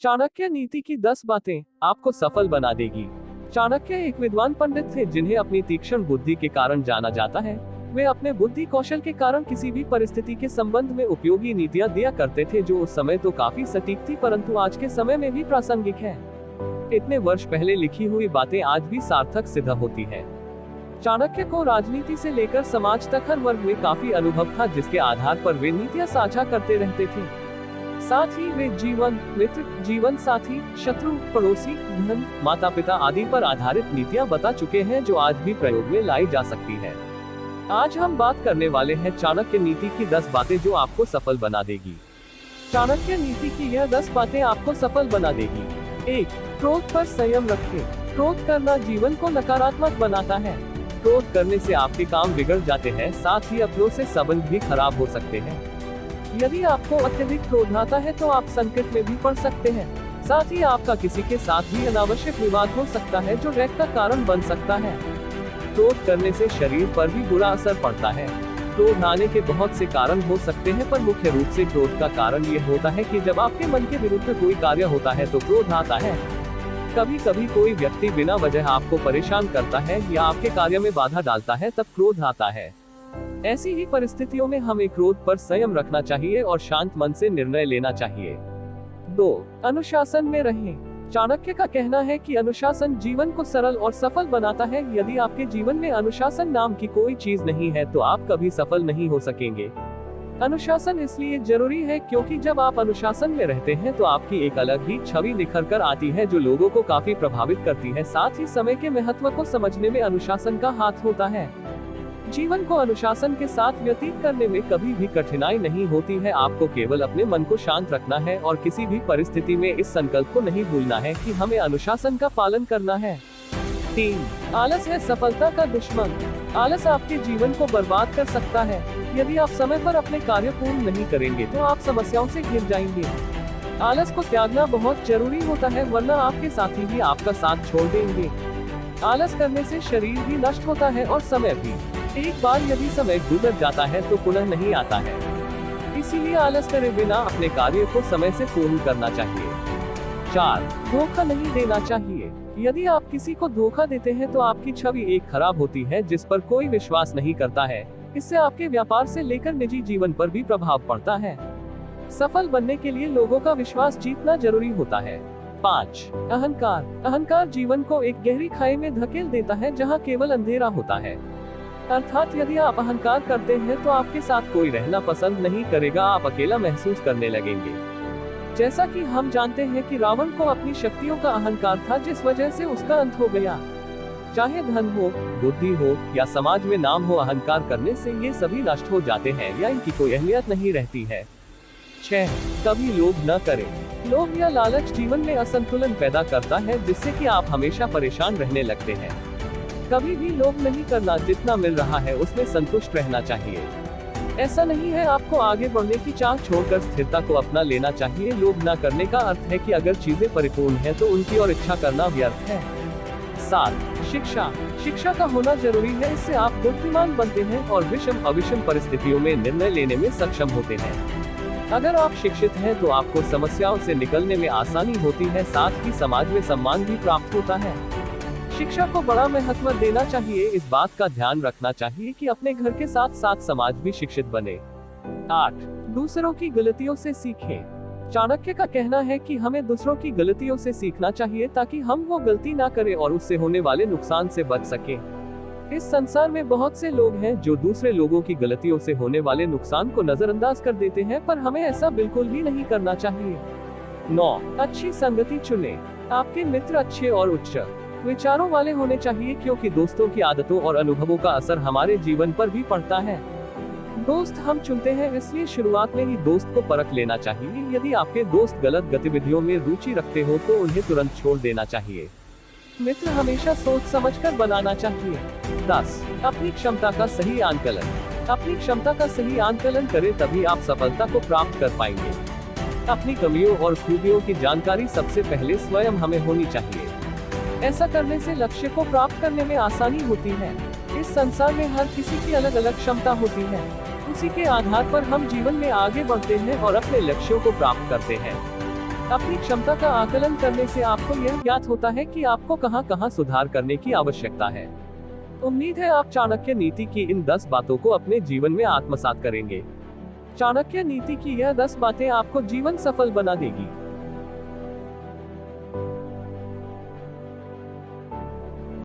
चाणक्य नीति की 10 बातें आपको सफल बना देगी। चाणक्य एक विद्वान पंडित थे जिन्हें अपनी तीक्ष्ण बुद्धि के कारण जाना जाता है। वे अपने बुद्धि कौशल के कारण किसी भी परिस्थिति के संबंध में उपयोगी नीतियां दिया करते थे, जो उस समय तो काफी सटीक थी, परंतु आज के समय में भी प्रासंगिक है। इतने वर्ष पहले लिखी हुई बातें आज भी सार्थक सिद्ध होती है। चाणक्य को राजनीति से लेकर समाज तक हर वर्ग में काफी अनुभव था, जिसके आधार पर वे नीतियां साझा करते रहते थे। साथ ही वे जीवन, मित्र, जीवन साथी, शत्रु, पड़ोसी, धन, माता पिता आदि पर आधारित नीतियां बता चुके हैं, जो आज भी प्रयोग में लाई जा सकती है। आज हम बात करने वाले हैं चाणक्य नीति की 10 बातें जो आपको सफल बना देगी। चाणक्य नीति की यह 10 बातें आपको सफल बना देगी। 1. क्रोध पर संयम रखें। क्रोध करना जीवन को नकारात्मक बनाता है। क्रोध करने से आपके काम बिगड़ जाते हैं, साथ ही अपनों से संबंध भी खराब हो सकते हैं। यदि आपको अत्यधिक क्रोध आता है तो आप संकट में भी पड़ सकते हैं। साथ ही आपका किसी के साथ भी अनावश्यक विवाद हो सकता है, जो रैक का कारण बन सकता है। क्रोध करने से शरीर पर भी बुरा असर पड़ता है। क्रोध आने के बहुत से कारण हो सकते हैं, पर मुख्य रूप से क्रोध का कारण ये होता है कि जब आपके मन के विरुद्ध कोई कार्य होता है तो क्रोध आता है। कभी कभी कोई व्यक्ति बिना वजह आपको परेशान करता है या आपके कार्य में बाधा डालता है, तब क्रोध आता है। ऐसी ही परिस्थितियों में हमें क्रोध पर संयम रखना चाहिए और शांत मन से निर्णय लेना चाहिए। 2. अनुशासन में रहें। चाणक्य का कहना है कि अनुशासन जीवन को सरल और सफल बनाता है। यदि आपके जीवन में अनुशासन नाम की कोई चीज नहीं है तो आप कभी सफल नहीं हो सकेंगे। अनुशासन इसलिए जरूरी है क्योंकि जब आप अनुशासन में रहते हैं तो आपकी एक अलग ही छवि निखर कर आती है, जो लोगों को काफी प्रभावित करती है। साथ ही समय के महत्व को समझने में अनुशासन का हाथ होता है। जीवन को अनुशासन के साथ व्यतीत करने में कभी भी कठिनाई नहीं होती है। आपको केवल अपने मन को शांत रखना है और किसी भी परिस्थिति में इस संकल्प को नहीं भूलना है कि हमें अनुशासन का पालन करना है। 3. आलस है सफलता का दुश्मन। आलस आपके जीवन को बर्बाद कर सकता है। यदि आप समय पर अपने कार्य पूर्ण नहीं करेंगे तो आप समस्याओं से घिर जाएंगे। आलस को त्यागना बहुत जरूरी होता है, वरना आपके साथी भी आपका साथ छोड़ देंगे। आलस करने से शरीर भी नष्ट होता है और समय भी। एक बार यदि समय गुजर जाता है तो पुनः नहीं आता है। इसीलिए आलस करे बिना अपने कार्य को समय से पूर्ण करना चाहिए। 4. धोखा नहीं देना चाहिए। यदि आप किसी को धोखा देते हैं तो आपकी छवि एक खराब होती है, जिस पर कोई विश्वास नहीं करता है। इससे आपके व्यापार से लेकर निजी जीवन पर भी प्रभाव पड़ता है। सफल बनने के लिए लोगों का विश्वास जीतना जरूरी होता है। 5. अहंकार। अहंकार जीवन को एक गहरी खाई में धकेल देता है, जहाँ केवल अंधेरा होता है। अर्थात यदि आप अहंकार करते हैं तो आपके साथ कोई रहना पसंद नहीं करेगा, आप अकेला महसूस करने लगेंगे। जैसा कि हम जानते हैं कि रावण को अपनी शक्तियों का अहंकार था, जिस वजह से उसका अंत हो गया। चाहे धन हो, बुद्धि हो या समाज में नाम हो, अहंकार करने से ये सभी नष्ट हो जाते हैं या इनकी कोई अहमियत नहीं रहती है। 6. कभी लोभ न करें। लोभ या लालच जीवन में असंतुलन पैदा करता है, जिससे कि आप हमेशा परेशान रहने लगते हैं। कभी भी लोभ नहीं करना, जितना मिल रहा है उसमें संतुष्ट रहना चाहिए। ऐसा नहीं है आपको आगे बढ़ने की चाह छोड़कर स्थिरता को अपना लेना चाहिए। लोभ न करने का अर्थ है कि अगर चीजें परिपूर्ण हैं तो उनकी और इच्छा करना व्यर्थ है। 7. शिक्षा। शिक्षा का होना जरूरी है, इससे आप बुद्धिमान बनते हैं और विषम अविषम परिस्थितियों में निर्णय लेने में सक्षम होते हैं। अगर आप शिक्षित हैं तो आपको समस्याओं से निकलने में आसानी होती है, साथ ही समाज में सम्मान भी प्राप्त होता है। शिक्षा को बड़ा महत्व देना चाहिए। इस बात का ध्यान रखना चाहिए कि अपने घर के साथ साथ समाज भी शिक्षित बने। 8. दूसरों की गलतियों से सीखें। चाणक्य का कहना है कि हमें दूसरों की गलतियों से सीखना चाहिए, ताकि हम वो गलती ना करें और उससे होने वाले नुकसान से बच सकें। इस संसार में बहुत से लोग हैं जो दूसरे लोगों की गलतियों से होने वाले नुकसान को नजरअंदाज कर देते हैं, पर हमें ऐसा बिल्कुल भी नहीं करना चाहिए। 9. अच्छी संगति चुनें। आपके मित्र अच्छे और उच्च विचारों वाले होने चाहिए, क्योंकि दोस्तों की आदतों और अनुभवों का असर हमारे जीवन पर भी पड़ता है। दोस्त हम चुनते हैं, इसलिए शुरुआत में ही दोस्त को परख लेना चाहिए। यदि आपके दोस्त गलत गतिविधियों में रुचि रखते हो तो उन्हें तुरंत छोड़ देना चाहिए। मित्र हमेशा सोच समझकर बनाना चाहिए। 10. अपनी क्षमता का सही आंकलन। अपनी क्षमता का सही आंकलन करें, तभी आप सफलता को प्राप्त कर पाएंगे। अपनी कमियों और खूबियों की जानकारी सबसे पहले स्वयं हमें होनी चाहिए। ऐसा करने से लक्ष्य को प्राप्त करने में आसानी होती है। इस संसार में हर किसी की अलग अलग क्षमता होती है, उसी के आधार पर हम जीवन में आगे बढ़ते हैं और अपने लक्ष्यों को प्राप्त करते हैं। अपनी क्षमता का आकलन करने से आपको यह ज्ञात होता है कि आपको कहां कहां सुधार करने की आवश्यकता है। उम्मीद है आप चाणक्य नीति की इन 10 बातों को अपने जीवन में आत्मसात करेंगे। चाणक्य नीति की यह 10 बातें आपको जीवन सफल बना देगी।